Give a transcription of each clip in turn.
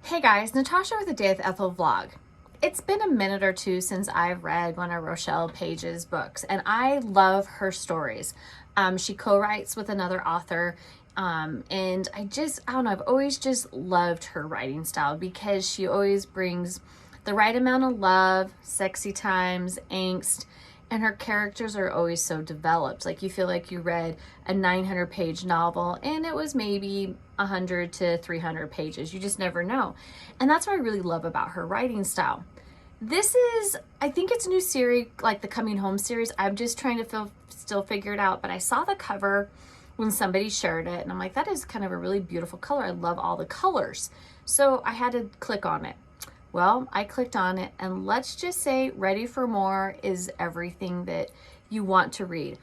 Hey guys, Natasha with the Day with Ethel vlog. It's been a minute or two since I've read one of Rochelle Paige's books, and I love her stories. She co-writes with another author, and I don't know, I've always just loved her writing style because she always brings the right amount of love, sexy times, angst, and her characters are always so developed. Like you feel like you read a 900-page novel and it was maybe 100 to 300 pages. You just never know. And that's what I really love about her writing style. This is, I think it's a new series, like the Coming Home series. I'm just trying to still figure it out, but I saw the cover when somebody shared it and I'm like, that is kind of a really beautiful color. I love all the colors. So I had to click on it. Well, I clicked on it, and let's just say Ready for More is everything that you want to read.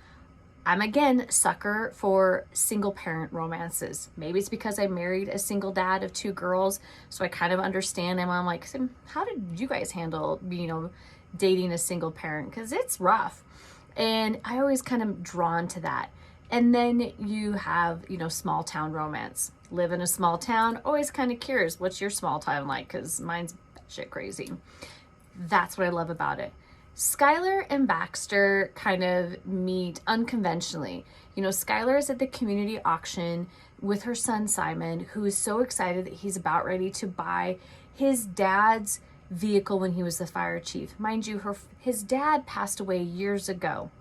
I'm again sucker for single parent romances. Maybe it's because I married a single dad of 2 girls, so I kind of understand. And I'm like, how did you guys handle, dating a single parent? Because it's rough. And I always kind of drawn to that. And then you have, small town romance. Live in a small town, always kind of curious, what's your small town like? Because mine's shit crazy. That's what I love about it. Skylar and Baxter kind of meet unconventionally. Skylar is at the community auction with her son Simon, who is so excited that he's about ready to buy his dad's vehicle when he was the fire chief. Mind you, his dad passed away years ago.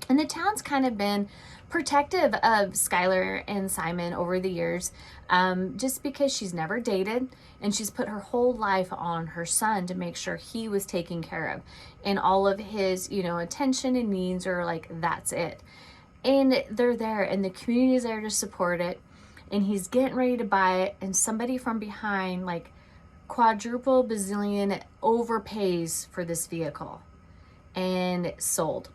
And the town's kind of been protective of Skylar and Simon over the years, just because she's never dated and she's put her whole life on her son to make sure he was taken care of. And all of his, attention and needs are like, that's it. And they're there and the community is there to support it. And he's getting ready to buy it. And somebody from behind, like quadruple bazillion, overpays for this vehicle and sold.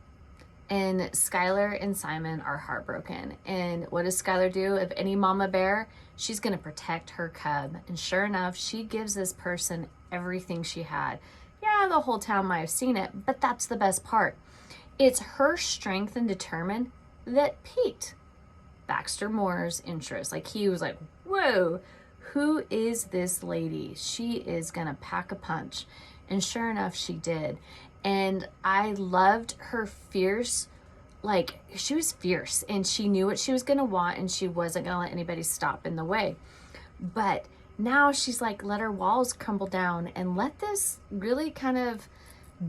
And Skylar and Simon are heartbroken. And what does Skylar do? If any mama bear, she's going to protect her cub. And sure enough, she gives this person everything she had. Yeah, the whole town might have seen it, but that's the best part. It's her strength and determined that piqued Baxter Moore's interest. Like he was like, whoa, who is this lady? She is going to pack a punch. And sure enough, she did. And I loved her fierce, like she was fierce and she knew what she was going to want and she wasn't going to let anybody stop in the way. But now she's like, let her walls crumble down and let this really kind of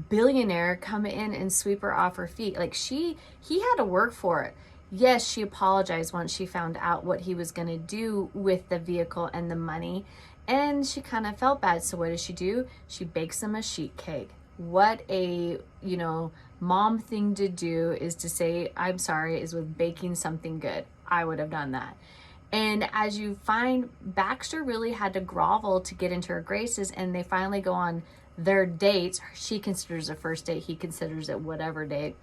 billionaire come in and sweep her off her feet. Like he had to work for it. Yes, she apologized once she found out what he was going to do with the vehicle and the money. And she kind of felt bad. So what does she do? She bakes him a sheet cake. What a, mom thing to do is to say, I'm sorry, is with baking something good. I would have done that. And as you find, Baxter really had to grovel to get into her graces, and they finally go on their dates. She considers it first date. He considers it whatever date.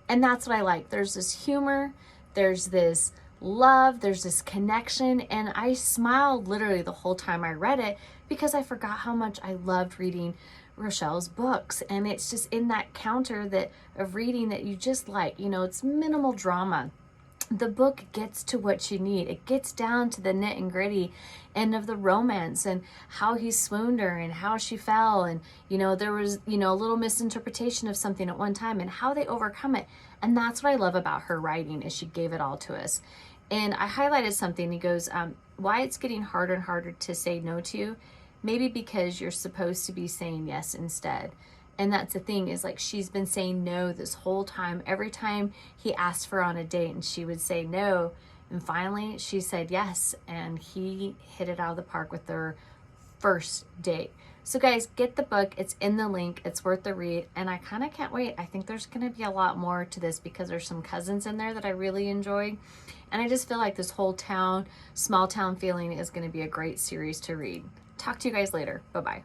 And that's what I like. There's this humor. There's this love. There's this connection. And I smiled literally the whole time I read it because I forgot how much I loved reading Rochelle's books. And it's just in that counter of reading that you just like, it's minimal drama. The book gets to what you need. It gets down to the nit and gritty end of the romance and how he swooned her and how she fell. And, there was, a little misinterpretation of something at one time and how they overcome it. And that's what I love about her writing is she gave it all to us. And I highlighted something. He goes, why it's getting harder and harder to say no to you. Maybe because you're supposed to be saying yes instead. And that's the thing is like she's been saying no this whole time. Every time he asked for on a date and she would say no. And finally she said yes. And he hit it out of the park with their first date. So guys, get the book. It's in the link. It's worth the read. And I kind of can't wait. I think there's going to be a lot more to this because there's some cousins in there that I really enjoyed. And I just feel like this whole town, small town feeling is going to be a great series to read. Talk to you guys later. Bye-bye.